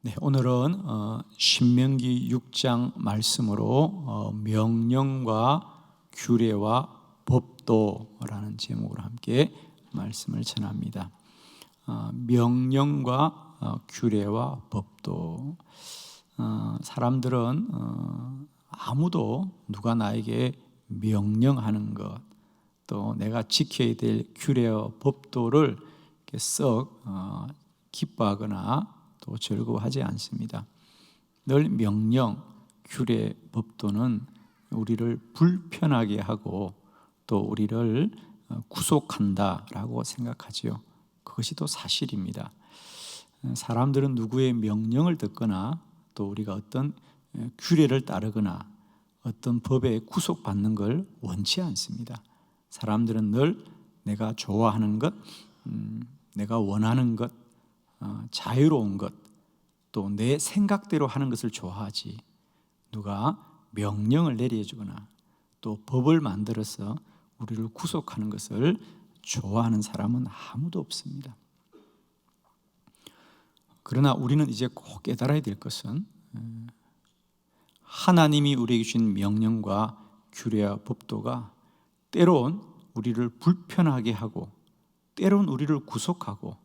네, 오늘은 신명기 6장 말씀으로 명령과 규례와 법도라는 제목으로 함께 말씀을 전합니다. 명령과 규례와 법도. 사람들은 아무도 누가 나에게 명령하는 것, 또 내가 지켜야 될 규례와 법도를 썩 기뻐하거나 또 즐거워하지 않습니다. 늘 명령, 규례, 법도는 우리를 불편하게 하고 또 우리를 구속한다라고 생각하지요. 그것이 또 사실입니다. 사람들은 누구의 명령을 듣거나 또 우리가 어떤 규례를 따르거나 어떤 법에 구속받는 걸 원치 않습니다. 사람들은 늘 내가 좋아하는 것, 내가 원하는 것, 자유로운 것, 또 내 생각대로 하는 것을 좋아하지, 누가 명령을 내려주거나 또 법을 만들어서 우리를 구속하는 것을 좋아하는 사람은 아무도 없습니다. 그러나 우리는 이제 꼭 깨달아야 될 것은 하나님이 우리에게 주신 명령과 규례와 법도가 때론 우리를 불편하게 하고 때론 우리를 구속하고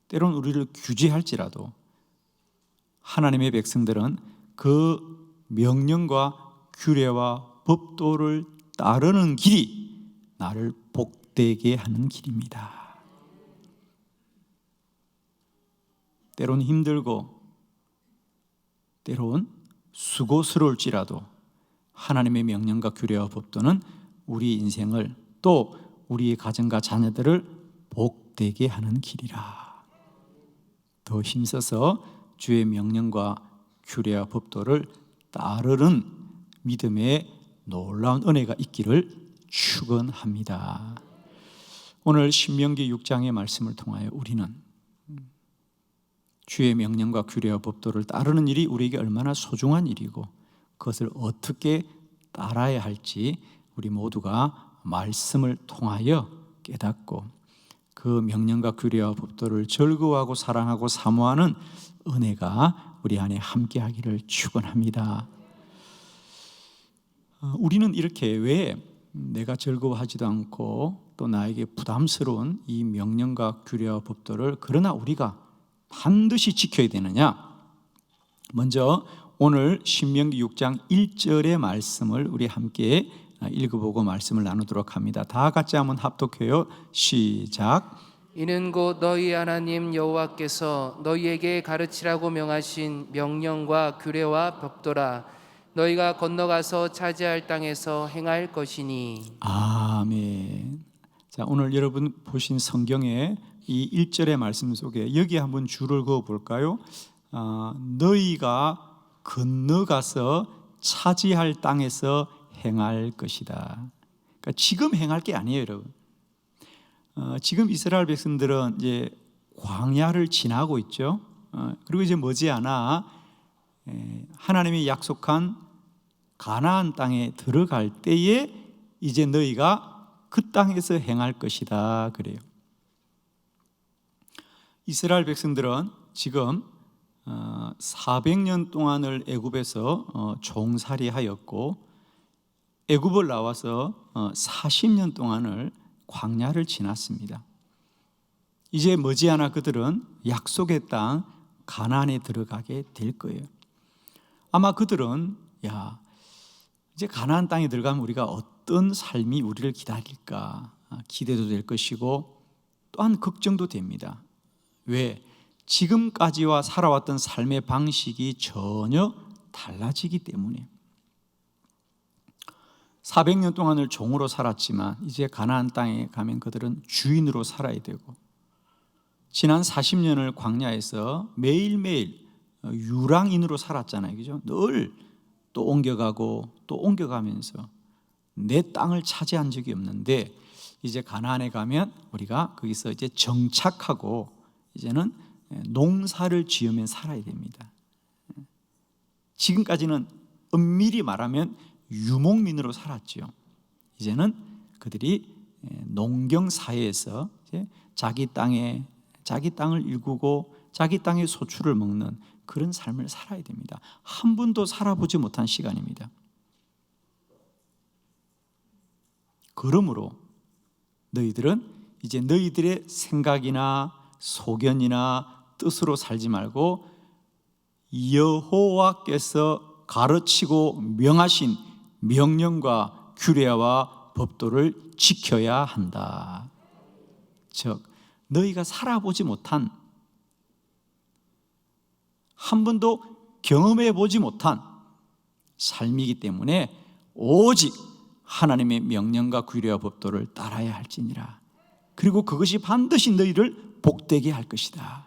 때론 우리를 규제할지라도 하나님의 백성들은 그 명령과 규례와 법도를 따르는 길이 나를 복되게 하는 길입니다. 때론 힘들고 때론 수고스러울지라도 하나님의 명령과 규례와 법도는 우리 인생을 또 우리의 가정과 자녀들을 복되게 하는 길이라. 더 힘써서 주의 명령과 규례와 법도를 따르는 믿음의 놀라운 은혜가 있기를 축원합니다. 오늘 신명기 6장의 말씀을 통하여 우리는 주의 명령과 규례와 법도를 따르는 일이 우리에게 얼마나 소중한 일이고 그것을 어떻게 따라야 할지 우리 모두가 말씀을 통하여 깨닫고 그 명령과 규례와 법도를 즐거워하고 사랑하고 사모하는 은혜가 우리 안에 함께하기를 축원합니다. 우리는 이렇게 왜 내가 즐거워하지도 않고 또 나에게 부담스러운 이 명령과 규례와 법도를 그러나 우리가 반드시 지켜야 되느냐? 먼저 오늘 신명기 6장 1절의 말씀을 우리 함께 읽어보고 말씀을 나누도록 합니다. 다 같이 한번 합독해요. 시작. 이는 곧 너희 하나님 여호와께서 너희에게 가르치라고 명하신 명령과 규례와 법도라. 너희가 건너가서 차지할 땅에서 행할 것이니. 아멘. 자, 오늘 여러분 보신 성경의 이 1절의 말씀 속에 여기 한번 줄을 그어 볼까요? 너희가 건너가서 차지할 땅에서 행할 것이다. 그러니까 지금 행할 게 아니에요, 여러분. 지금 이스라엘 백성들은 이제 광야를 지나고 있죠. 그리고 이제 머지않아 하나님이 약속한 가나안 땅에 들어갈 때에 이제 너희가 그 땅에서 행할 것이다 그래요. 이스라엘 백성들은 지금 400년 동안을 애굽에서 종살이하였고 애굽을 나와서 40년 동안을 광야를 지났습니다. 이제 머지않아 그들은 약속의 땅 가나안에 들어가게 될 거예요. 아마 그들은 이제 가나안 땅에 들어가면 우리가 어떤 삶이 우리를 기다릴까 기대도 될 것이고 또한 걱정도 됩니다. 왜? 지금까지와 살아왔던 삶의 방식이 전혀 달라지기 때문에 400년 동안을 종으로 살았지만 이제 가나안 땅에 가면 그들은 주인으로 살아야 되고 지난 40년을 광야에서 매일매일 유랑인으로 살았잖아요. 그죠? 늘 또 옮겨가고 또 옮겨가면서 내 땅을 차지한 적이 없는데 이제 가나안에 가면 우리가 거기서 이제 정착하고 이제는 농사를 지으면 살아야 됩니다. 지금까지는 엄밀히 말하면 유목민으로 살았죠. 이제는 그들이 농경 사회에서 자기 땅을 일구고 자기 땅의 소출을 먹는 그런 삶을 살아야 됩니다. 한 번도 살아보지 못한 시간입니다. 그러므로 너희들은 이제 너희들의 생각이나 소견이나 뜻으로 살지 말고 여호와께서 가르치고 명하신 명령과 규례와 법도를 지켜야 한다. 즉 너희가 살아보지 못한, 한 번도 경험해 보지 못한 삶이기 때문에 오직 하나님의 명령과 규례와 법도를 따라야 할지니라. 그리고 그것이 반드시 너희를 복되게 할 것이다.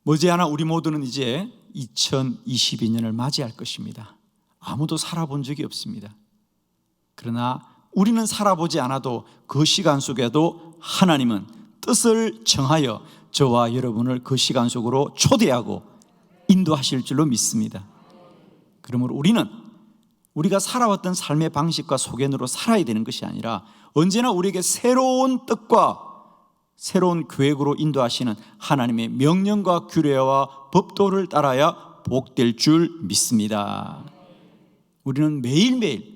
머지않아 우리 모두는 이제 2022년을 맞이할 것입니다. 아무도 살아본 적이 없습니다. 그러나 우리는 살아보지 않아도 그 시간 속에도 하나님은 뜻을 정하여 저와 여러분을 그 시간 속으로 초대하고 인도하실 줄로 믿습니다. 그러므로 우리는 우리가 살아왔던 삶의 방식과 소견으로 살아야 되는 것이 아니라 언제나 우리에게 새로운 뜻과 새로운 계획으로 인도하시는 하나님의 명령과 규례와 법도를 따라야 복될 줄 믿습니다. 우리는 매일매일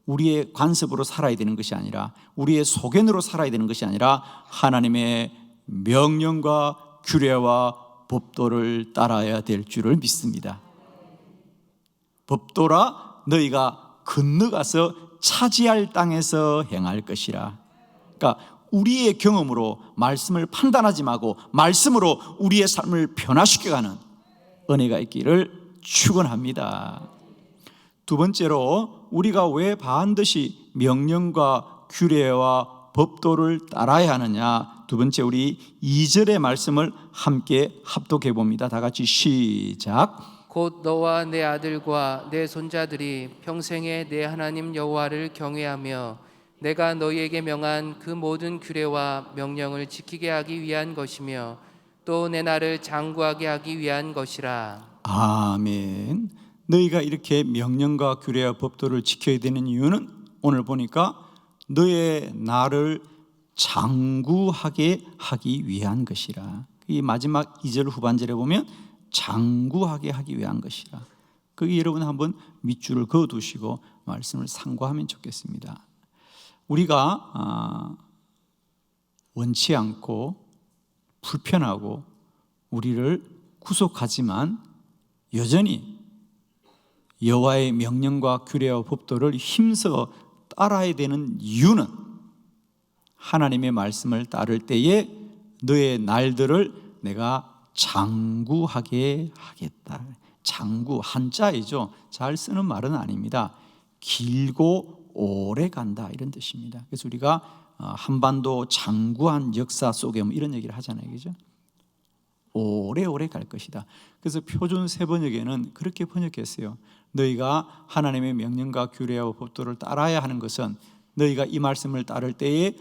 우리의 관습으로 살아야 되는 것이 아니라, 우리의 소견으로 살아야 되는 것이 아니라 하나님의 명령과 규례와 법도를 따라야 될 줄을 믿습니다. 법도라 너희가 건너가서 차지할 땅에서 행할 것이라. 그러니까 우리의 경험으로 말씀을 판단하지 말고 말씀으로 우리의 삶을 변화시켜가는 은혜가 있기를 축원합니다. 두 번째로 우리가 왜 반드시 명령과 규례와 법도를 따라야 하느냐, 두 번째 우리 2절의 말씀을 함께 합독해 봅니다. 다 같이 시작. 곧 너와 내 아들과 내 손자들이 평생에 내 하나님 여호와를 경외하며 내가 너희에게 명한 그 모든 규례와 명령을 지키게 하기 위한 것이며 또 내 나를 장구하게 하기 위한 것이라. 아멘. 너희가 이렇게 명령과 규례와 법도를 지켜야 되는 이유는 오늘 보니까 너의 나를 장구하게 하기 위한 것이라. 이 마지막 2절 후반절에 보면 장구하게 하기 위한 것이라. 거기 여러분 한번 밑줄을 그어두시고 말씀을 상고하면 좋겠습니다. 우리가 원치 않고 불편하고 우리를 구속하지만 여전히 여호와의 명령과 규례와 법도를 힘써 따라야 되는 이유는 하나님의 말씀을 따를 때에 너의 날들을 내가 장구하게 하겠다. 장구, 한자이죠. 잘 쓰는 말은 아닙니다. 길고 오래 간다 이런 뜻입니다. 그래서 우리가 한반도 장구한 역사 속에 뭐 이런 얘기를 하잖아요, 그죠? 오래오래 갈 것이다. 그래서 표준 세번역에는 그렇게 번역했어요. 너희가 하나님의 명령과 규례와 법도를 따라야 하는 것은 너희가 이 말씀을 따를 때에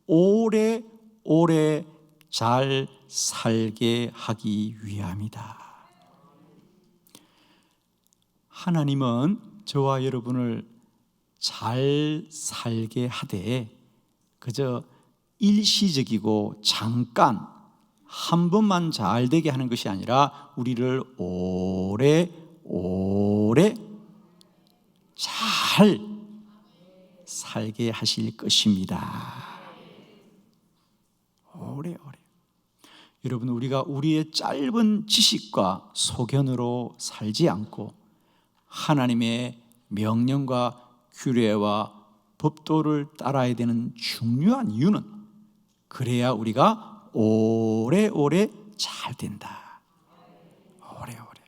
오래오래 잘 살게 하기 위함이다. 하나님은 저와 여러분을 잘 살게 하되 그저 일시적이고 잠깐 한 번만 잘 되게 하는 것이 아니라 우리를 오래오래 잘 살게 하실 것입니다. 오래오래. 여러분, 우리가 우리의 짧은 지식과 소견으로 살지 않고 하나님의 명령과 규례와 법도를 따라야 되는 중요한 이유는 그래야 우리가 오래오래 잘 된다. 오래오래.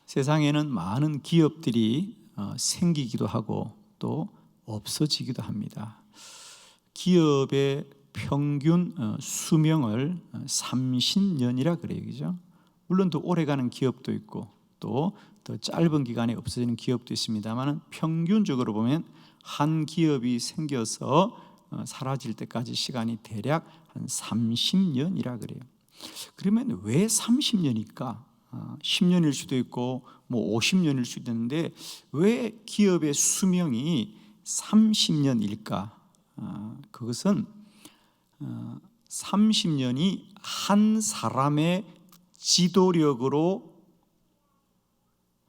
세상에는 많은 기업들이 생기기도 하고 또 없어지기도 합니다. 기업의 평균 수명을 30년이라 그래요, 그죠? 물론 더 오래가는 기업도 있고 또 더 짧은 기간에 없어지는 기업도 있습니다만 평균적으로 보면 한 기업이 생겨서 사라질 때까지 시간이 대략 한 30년이라 그래요. 그러면 왜 30년일까? 10년일 수도 있고 뭐 50년일 수도 있는데 왜 기업의 수명이 30년일까? 그것은 30년이 한 사람의 지도력으로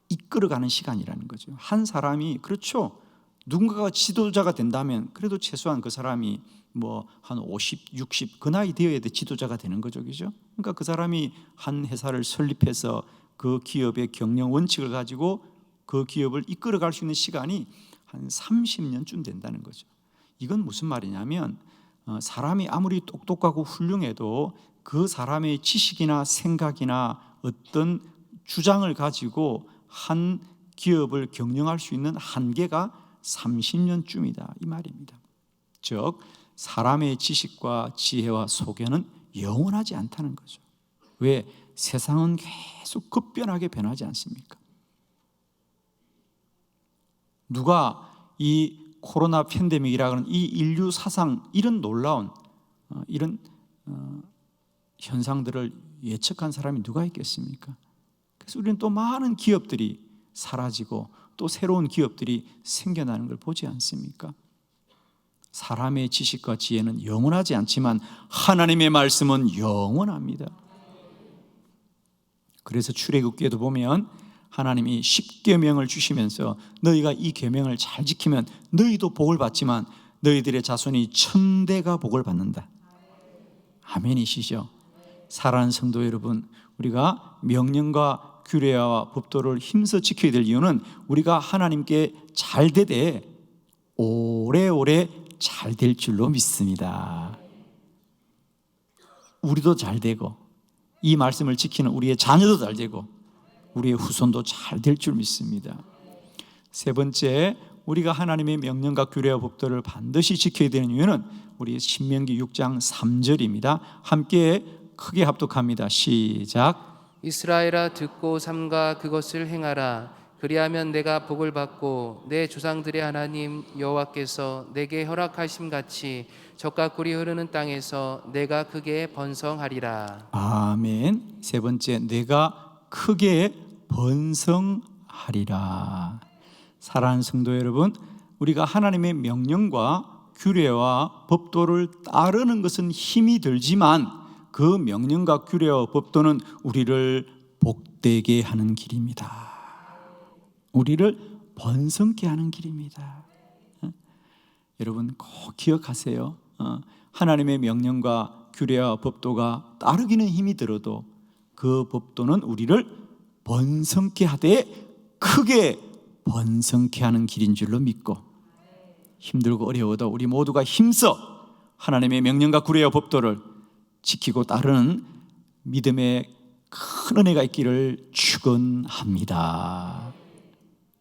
이끌어가는 시간이라는 거죠. 한 사람이, 그렇죠, 누군가가 지도자가 된다면 그래도 최소한 그 사람이 뭐 한 50, 60 그 나이 되어야 돼 지도자가 되는 거죠. 그죠? 그러니까 그 사람이 한 회사를 설립해서 그 기업의 경영 원칙을 가지고 그 기업을 이끌어갈 수 있는 시간이 한 30년쯤 된다는 거죠. 이건 무슨 말이냐면 사람이 아무리 똑똑하고 훌륭해도 그 사람의 지식이나 생각이나 어떤 주장을 가지고 한 기업을 경영할 수 있는 한계가 30년쯤이다 이 말입니다. 즉 사람의 지식과 지혜와 소견은 영원하지 않다는 거죠. 왜? 세상은 계속 급변하게 변하지 않습니까? 누가 이 코로나 팬데믹이라고 하는 이 인류 사상 이런 놀라운 이런 현상들을 예측한 사람이 누가 있겠습니까? 그래서 우리는 또 많은 기업들이 사라지고 또 새로운 기업들이 생겨나는 걸 보지 않습니까? 사람의 지식과 지혜는 영원하지 않지만 하나님의 말씀은 영원합니다. 그래서 출애굽기에도 보면 하나님이 10계명을 주시면서 너희가 이 계명을 잘 지키면 너희도 복을 받지만 너희들의 자손이 천대가 복을 받는다. 아멘이시죠? 사랑하는 성도 여러분, 우리가 명령과 규례와 법도를 힘써 지켜야 될 이유는 우리가 하나님께 잘 되되 오래오래 잘 될 줄로 믿습니다. 우리도 잘 되고 이 말씀을 지키는 우리의 자녀도 잘 되고 우리의 후손도 잘 될 줄 믿습니다. 세 번째, 우리가 하나님의 명령과 규례와 법도를 반드시 지켜야 되는 이유는 우리 신명기 6장 3절입니다. 함께 크게 합독합니다. 시작. 이스라엘아 듣고 삼가 그것을 행하라. 그리하면 내가 복을 받고 내 조상들의 하나님 여호와께서 내게 허락하심 같이 젖과 꿀이 흐르는 땅에서 내가 크게 번성하리라. 아멘. 세 번째, 내가 크게 번성하리라. 사랑하는 성도 여러분, 우리가 하나님의 명령과 규례와 법도를 따르는 것은 힘이 들지만 그 명령과 규례와 법도는 우리를 복되게 하는 길입니다. 우리를 번성케 하는 길입니다. 여러분 꼭 기억하세요. 하나님의 명령과 규례와 법도가 따르기는 힘이 들어도 그 법도는 우리를 번성케 하되 크게 번성케 하는 길인 줄로 믿고 힘들고 어려워도 우리 모두가 힘써 하나님의 명령과 규례와 법도를 지키고 따르는 믿음의 큰 은혜가 있기를 축원합니다.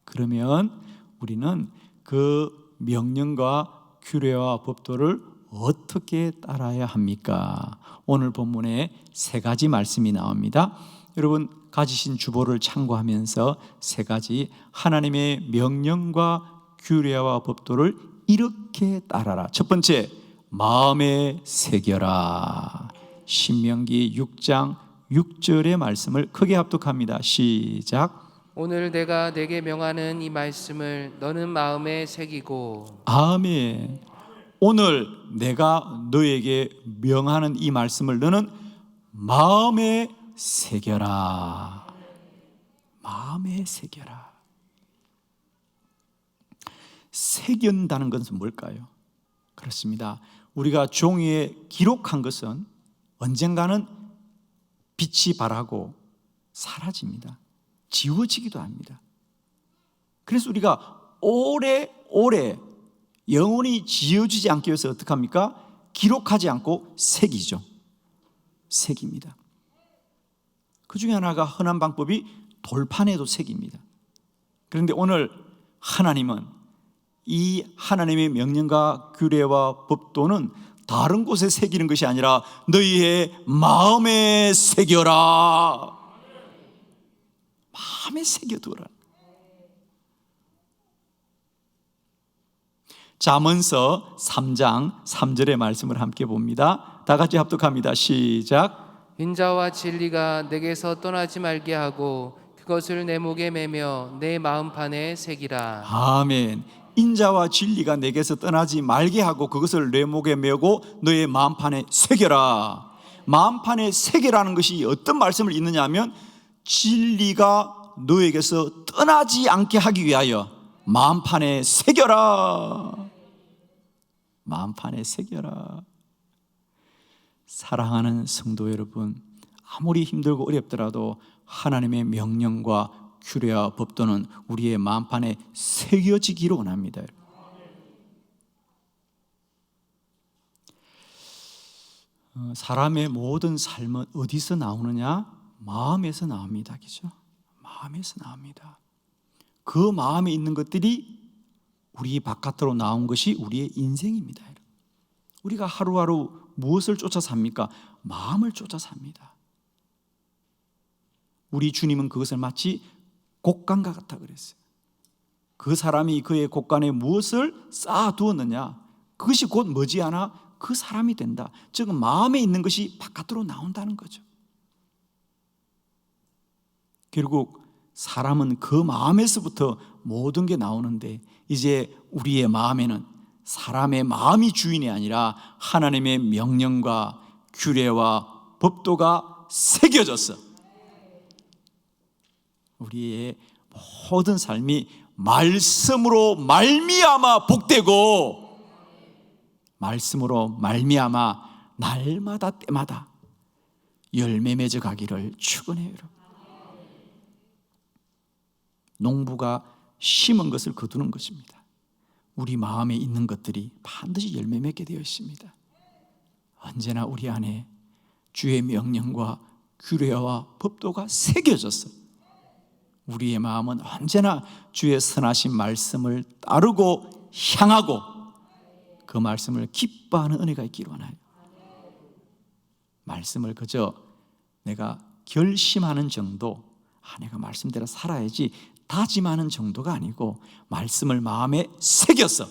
그러면 우리는 그 명령과 규례와 법도를 어떻게 따라야 합니까? 오늘 본문에 세 가지 말씀이 나옵니다. 여러분 가지신 주보를 참고하면서 세 가지 하나님의 명령과 규례와 법도를 이렇게 따라라. 첫 번째, 마음에 새겨라. 신명기 6장 6절의 말씀을 크게 합독합니다. 시작. 오늘 내가 내게 명하는 이 말씀을 너는 마음에 새기고. 아멘. 오늘 내가 너에게 명하는 이 말씀을 너는 마음에 새겨라. 마음에 새겨라. 새긴다는 것은 뭘까요? 그렇습니다. 우리가 종이에 기록한 것은 언젠가는 빛이 발하고 사라집니다. 지워지기도 합니다. 그래서 우리가 오래오래 영원히 지워지지 않기 위해서 어떻게 합니까? 기록하지 않고 새기죠. 새깁니다. 그 중에 하나가 흔한 방법이 돌판에도 새깁니다. 그런데 오늘 하나님은 이 하나님의 명령과 규례와 법도는 다른 곳에 새기는 것이 아니라 너희의 마음에 새겨라. 마음에 새겨두라. 잠언서 3장 3절의 말씀을 함께 봅니다. 다 같이 합독합니다. 시작. 인자와 진리가 내게서 떠나지 말게 하고 그것을 내 목에 매며 내 마음판에 새기라. 아멘. 인자와 진리가 내게서 떠나지 말게 하고 그것을 내 목에 메고 너의 마음판에 새겨라. 마음판에 새겨라는 것이 어떤 말씀을 있느냐 하면 진리가 너에게서 떠나지 않게 하기 위하여 마음판에 새겨라. 마음판에 새겨라. 사랑하는 성도 여러분, 아무리 힘들고 어렵더라도 하나님의 명령과 규례와 법도는 우리의 마음판에 새겨지기를 원합니다. 사람의 모든 삶은 어디서 나오느냐? 마음에서 나옵니다. 그죠? 마음에서 나옵니다. 그 마음에 있는 것들이 우리 바깥으로 나온 것이 우리의 인생입니다. 우리가 하루하루 무엇을 쫓아 삽니까? 마음을 쫓아 삽니다. 우리 주님은 그것을 마치 곡간과 같다 그랬어요. 그 사람이 그의 곡간에 무엇을 쌓아두었느냐, 그것이 곧 머지않아 그 사람이 된다. 즉 마음에 있는 것이 바깥으로 나온다는 거죠. 결국 사람은 그 마음에서부터 모든 게 나오는데, 이제 우리의 마음에는 사람의 마음이 주인이 아니라 하나님의 명령과 규례와 법도가 새겨졌어. 우리의 모든 삶이 말씀으로 말미암아 복되고, 말씀으로 말미암아 날마다 때마다 열매 맺어 가기를 축원해요. 농부가 심은 것을 거두는 것입니다. 우리 마음에 있는 것들이 반드시 열매 맺게 되어 있습니다. 언제나 우리 안에 주의 명령과 규례와 법도가 새겨졌어요. 우리의 마음은 언제나 주의 선하신 말씀을 따르고 향하고 그 말씀을 기뻐하는 은혜가 있기를 원해요. 말씀을 그저 내가 결심하는 정도, 내가 말씀대로 살아야지 다짐하는 정도가 아니고 말씀을 마음에 새겨서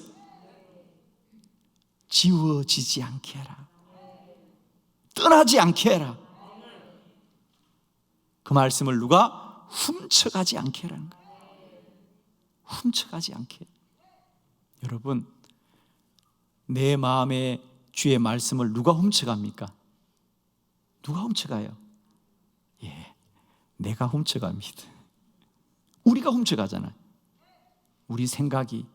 지워지지 않게 해라. 떠나지 않게 해라. 그 말씀을 누가 훔쳐가지 않게 하라는 거예요. 훔쳐가지 않게. 여러분, 내 마음에 주의 말씀을 누가 훔쳐갑니까? 누가 훔쳐가요? 예, 내가 훔쳐갑니다. 우리가 훔쳐가잖아요. 우리 생각이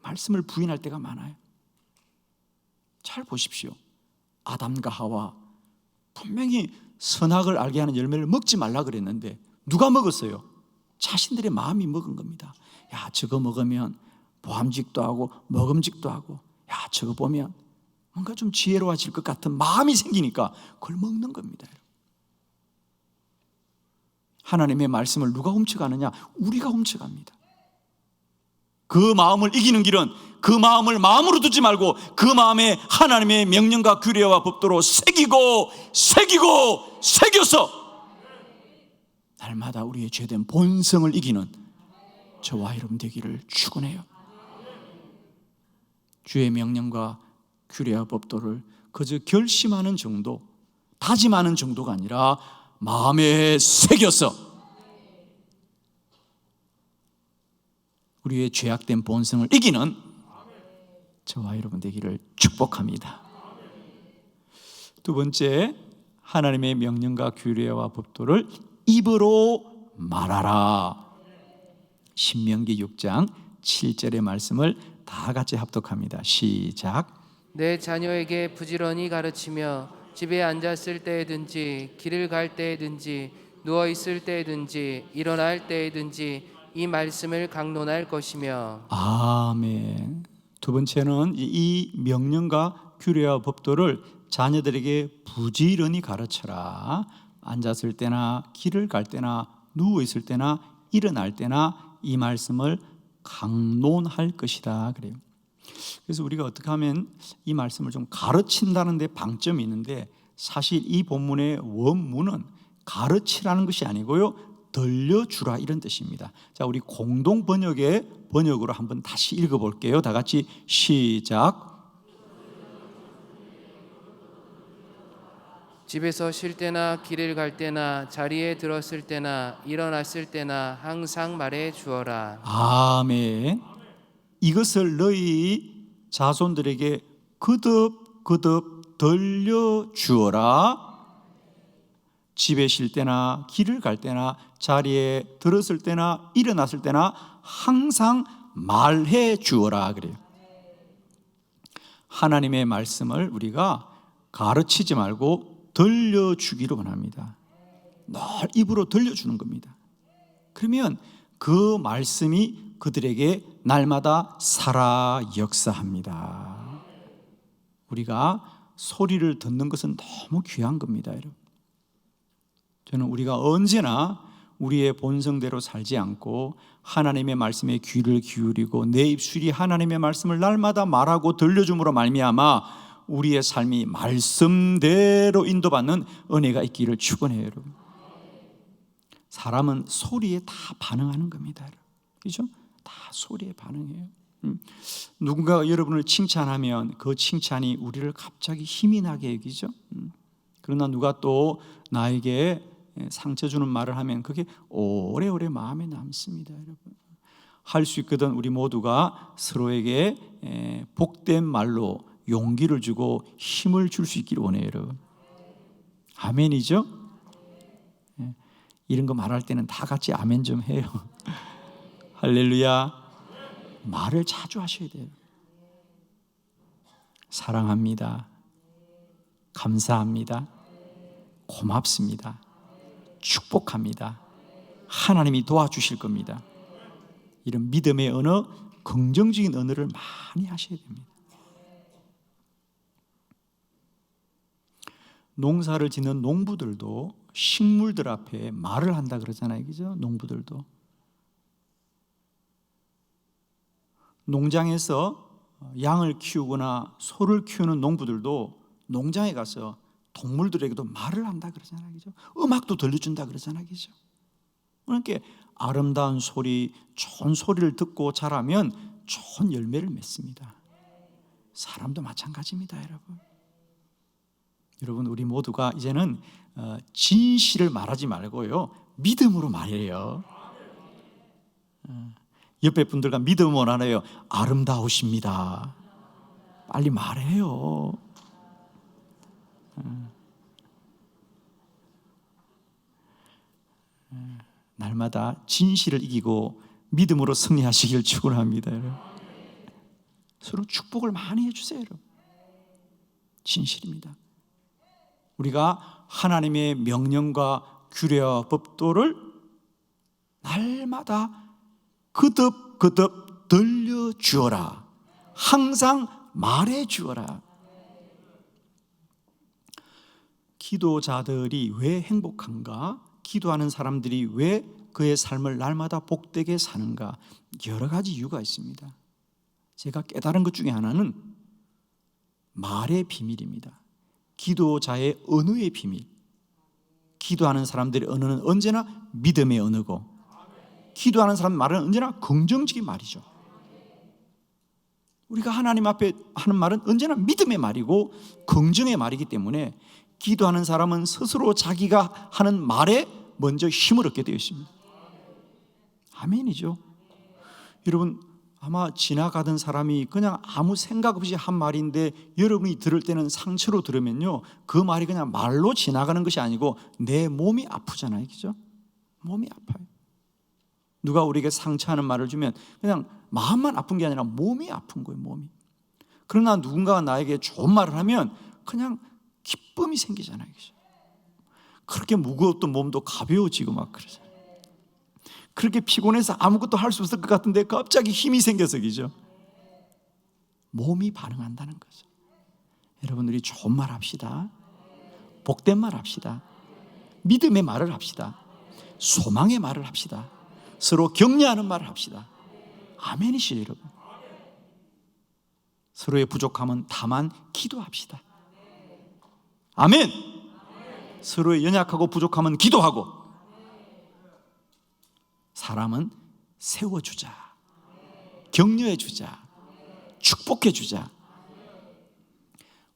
말씀을 부인할 때가 많아요. 잘 보십시오. 아담과 하와 분명히 선악을 알게 하는 열매를 먹지 말라 그랬는데 누가 먹었어요? 자신들의 마음이 먹은 겁니다. 야, 저거 먹으면 보암직도 하고 먹음직도 하고, 야, 저거 보면 뭔가 좀 지혜로워질 것 같은 마음이 생기니까 그걸 먹는 겁니다. 하나님의 말씀을 누가 훔쳐가느냐? 우리가 훔쳐갑니다. 그 마음을 이기는 길은 그 마음을 마음으로 두지 말고 그 마음에 하나님의 명령과 규례와 법도로 새겨서 날마다 우리의 죄된 본성을 이기는 저와 여러분 되기를 축원해요. 주의 명령과 규례와 법도를 그저 결심하는 정도, 다짐하는 정도가 아니라 마음에 새겨서 우리의 죄악된 본성을 이기는 저와 여러분 되기를 축복합니다. 두 번째, 하나님의 명령과 규례와 법도를 입으로 말하라. 신명기 6장 7절의 말씀을 다 같이 합독합니다. 시작. 내 자녀에게 부지런히 가르치며 집에 앉았을 때에든지 길을 갈 때에든지 누워 있을 때에든지 일어날 때에든지 이 말씀을 강론할 것이며. 아멘. 두 번째는 이 명령과 규례와 법도를 자녀들에게 부지런히 가르쳐라. 앉았을 때나 길을 갈 때나 누워 있을 때나 일어날 때나 이 말씀을 강론할 것이다 그래요. 그래서 우리가 어떻게 하면 이 말씀을 좀 가르친다는 데 방점이 있는데, 사실 이 본문의 원문은 가르치라는 것이 아니고요, 들려주라 이런 뜻입니다. 자, 우리 공동 번역의 번역으로 한번 다시 읽어볼게요. 다 같이 시작. 집에서 쉴 때나 길을 갈 때나 자리에 들었을 때나 일어났을 때나 항상 말해 주어라. 아멘. 이것을 너희 자손들에게 거듭 들려주어라. 집에 쉴 때나 길을 갈 때나 자리에 들었을 때나 일어났을 때나 항상 말해 주어라 그래요. 하나님의 말씀을 우리가 가르치지 말고 들려주기로 원합니다. 늘 입으로 들려주는 겁니다. 그러면 그 말씀이 그들에게 날마다 살아 역사합니다. 우리가 소리를 듣는 것은 너무 귀한 겁니다, 여러분. 저는 우리가 언제나 우리의 본성대로 살지 않고 하나님의 말씀에 귀를 기울이고 내 입술이 하나님의 말씀을 날마다 말하고 들려줌으로 말미암아 우리의 삶이 말씀대로 인도받는 은혜가 있기를 축원해요, 여러분. 사람은 소리에 다 반응하는 겁니다, 여러분. 그렇죠? 다 소리에 반응해요. 누군가가 여러분을 칭찬하면 그 칭찬이 우리를 갑자기 힘이 나게 여기죠. 그러나 누가 또 나에게 상처 주는 말을 하면 그게 오래오래 마음에 남습니다, 여러분. 할 수 있거든 우리 모두가 서로에게 복된 말로 용기를 주고 힘을 줄 수 있기를 원해요, 여러분. 아멘이죠? 이런 거 말할 때는 다 같이 아멘 좀 해요. 할렐루야. 말을 자주 하셔야 돼요. 사랑합니다. 감사합니다. 고맙습니다. 축복합니다. 하나님이 도와주실 겁니다. 이런 믿음의 언어, 긍정적인 언어를 많이 하셔야 됩니다. 농사를 짓는 농부들도 식물들 앞에 말을 한다 그러잖아요, 그죠? 농부들도 농장에서 양을 키우거나 소를 키우는 농부들도 농장에 가서 동물들에게도 말을 한다 그러잖아요, 그죠? 음악도 들려준다 그러잖아요, 그죠? 그러니까 아름다운 소리, 좋은 소리를 듣고 자라면 좋은 열매를 맺습니다. 사람도 마찬가지입니다, 여러분. 여러분, 우리 모두가 이제는 진실을 말하지 말고요, 믿음으로 말해요. 옆에 분들과 믿음 원하네요. 아름다우십니다. 빨리 말해요. 날마다 진실을 이기고 믿음으로 승리하시길 축원합니다, 여러분. 서로 축복을 많이 해주세요, 여러분. 진실입니다. 우리가 하나님의 명령과 규례와 법도를 날마다 거듭 들려주어라. 항상 말해주어라. 기도자들이 왜 행복한가? 기도하는 사람들이 왜 그의 삶을 날마다 복되게 사는가? 여러 가지 이유가 있습니다. 제가 깨달은 것 중에 하나는 말의 비밀입니다. 기도자의 언어의 비밀. 기도하는 사람들의 언어는 언제나 믿음의 언어고, 기도하는 사람 말은 언제나 긍정적인 말이죠. 우리가 하나님 앞에 하는 말은 언제나 믿음의 말이고 긍정의 말이기 때문에 기도하는 사람은 스스로 자기가 하는 말에 먼저 힘을 얻게 되어 있습니다. 아멘이죠. 여러분, 아마 지나가던 사람이 그냥 아무 생각 없이 한 말인데 여러분이 들을 때는 상처로 들으면요, 그 말이 그냥 말로 지나가는 것이 아니고 내 몸이 아프잖아요, 그죠? 몸이 아파요. 누가 우리에게 상처하는 말을 주면 그냥 마음만 아픈 게 아니라 몸이 아픈 거예요, 몸이. 그러나 누군가가 나에게 좋은 말을 하면 그냥 기쁨이 생기잖아요, 그죠? 그렇게 무거웠던 몸도 가벼워지고 막 그러잖아요. 그렇게 피곤해서 아무것도 할 수 없을 것 같은데 갑자기 힘이 생겨서, 그죠? 몸이 반응한다는 거죠. 여러분, 우리 좋은 말 합시다. 복된 말 합시다. 믿음의 말을 합시다. 소망의 말을 합시다. 서로 격려하는 말을 합시다. 아멘이시죠, 여러분. 서로의 부족함은 다만 기도합시다. 아멘. 서로의 연약하고 부족함은 기도하고, 사람은 세워주자, 격려해주자, 축복해주자.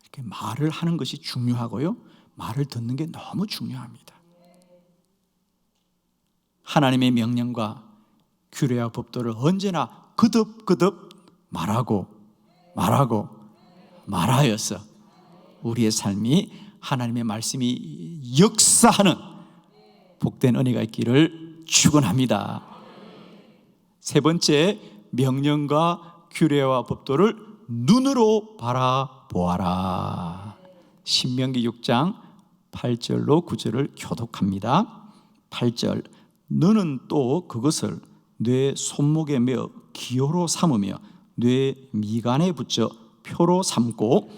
이렇게 말을 하는 것이 중요하고요, 말을 듣는 게 너무 중요합니다. 하나님의 명령과 규례와 법도를 언제나 거듭 말하여서 우리의 삶이 하나님의 말씀이 역사하는 복된 은혜가 있기를 축원합니다. 세 번째, 명령과 규례와 법도를 눈으로 바라보아라. 신명기 6장 8절로 9절을 교독합니다. 8절, 너는 또 그것을 뇌 손목에 매어 기호로 삼으며 뇌 미간에 붙여 표로 삼고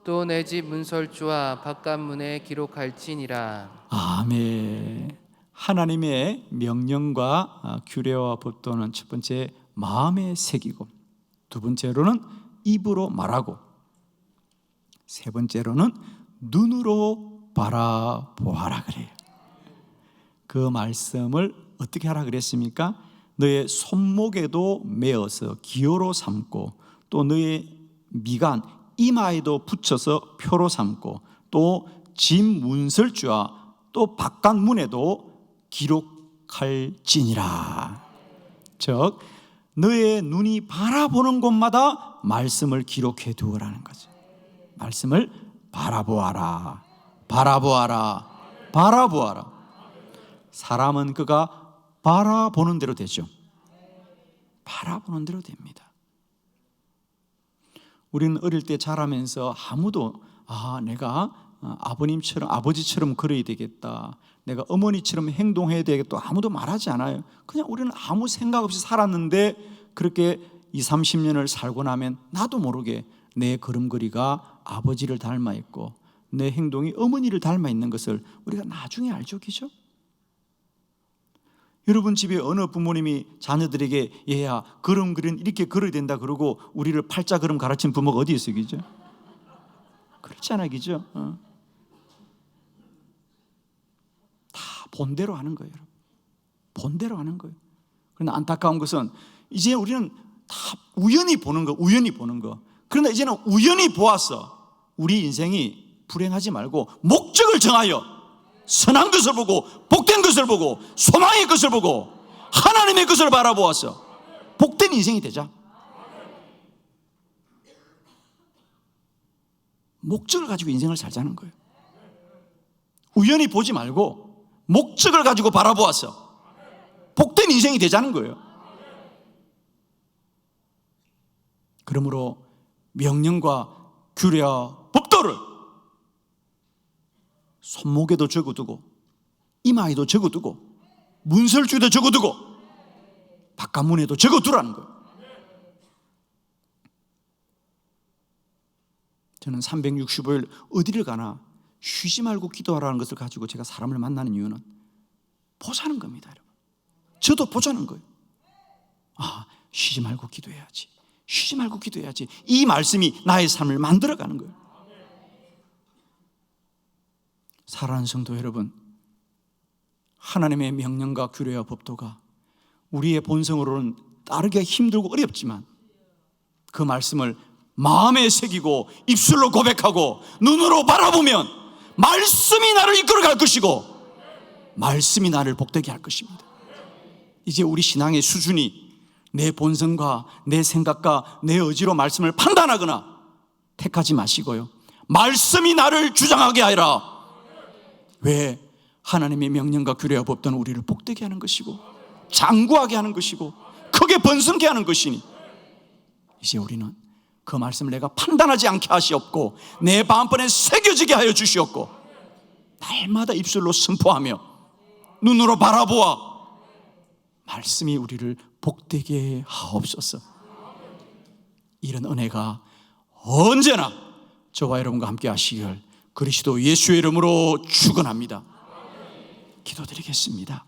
또 내 집 문설주와 바깥문에 기록할지니라. 아멘. 하나님의 명령과 규례와 법도는 첫 번째 마음에 새기고, 두 번째로는 입으로 말하고, 세 번째로는 눈으로 바라보아라 그래요. 그 말씀을 어떻게 하라 그랬습니까? 너의 손목에도 메어서 기호로 삼고, 또 너의 미간 이마에도 붙여서 표로 삼고, 또 집 문설주와 또 바깥문에도 기록할지니라. 즉 너의 눈이 바라보는 곳마다 말씀을 기록해 두어라는 거죠. 말씀을 바라보아라. 사람은 그가 바라보는 대로 되죠. 바라보는 대로 됩니다. 우리는 어릴 때 자라면서 아무도 내가 아버님처럼, 아버지처럼 그려야 되겠다, 내가 어머니처럼 행동해야 되겠다, 아무도 말하지 않아요. 그냥 우리는 아무 생각 없이 살았는데, 그렇게 20-30년을 살고 나면 나도 모르게 내 걸음걸이가 아버지를 닮아 있고 내 행동이 어머니를 닮아 있는 것을 우리가 나중에 알죠, 그죠? 여러분 집에 어느 부모님이 자녀들에게 얘야 걸음 그린 이렇게 걸어야 된다 그러고 우리를 팔자 걸음 가르친 부모가 어디 있어요, 그죠? 그렇잖아요, 그죠? 다 본대로 하는 거예요, 여러분. 본대로 하는 거예요. 그런데 안타까운 것은 이제 우리는 다 우연히 보는 거. 그런데 이제는 우연히 보아서 우리 인생이 불행하지 말고 목적을 정하여 선한 것을 보고 복된 것을 보고 소망의 것을 보고 하나님의 것을 바라보아서 복된 인생이 되자. 목적을 가지고 인생을 살자는 거예요. 우연히 보지 말고 목적을 가지고 바라보아서 복된 인생이 되자는 거예요. 그러므로 명령과 규례와 법도를 손목에도 적어두고 이마에도 적어두고 문설주에도 적어두고 바깥문에도 적어두라는 거예요. 저는 365일 어디를 가나 쉬지 말고 기도하라는 것을 가지고 제가 사람을 만나는 이유는 보자는 겁니다, 여러분. 저도 보자는 거예요. 쉬지 말고 기도해야지. 쉬지 말고 기도해야지. 이 말씀이 나의 삶을 만들어가는 거예요. 사랑하는 성도 여러분, 하나님의 명령과 규례와 법도가 우리의 본성으로는 따르기가 힘들고 어렵지만 그 말씀을 마음에 새기고 입술로 고백하고 눈으로 바라보면 말씀이 나를 이끌어갈 것이고 말씀이 나를 복되게 할 것입니다. 이제 우리 신앙의 수준이 내 본성과 내 생각과 내 의지로 말씀을 판단하거나 택하지 마시고요, 말씀이 나를 주장하게 하여라. 왜? 하나님의 명령과 규례와 법도는 우리를 복되게 하는 것이고 장구하게 하는 것이고 크게 번성케 하는 것이니 이제 우리는 그 말씀을 내가 판단하지 않게 하시옵고 내 마음판에 새겨지게 하여 주시옵고 날마다 입술로 선포하며 눈으로 바라보아 말씀이 우리를 복되게 하옵소서. 이런 은혜가 언제나 저와 여러분과 함께 하시길 그리스도 예수의 이름으로 축원합니다. 기도드리겠습니다.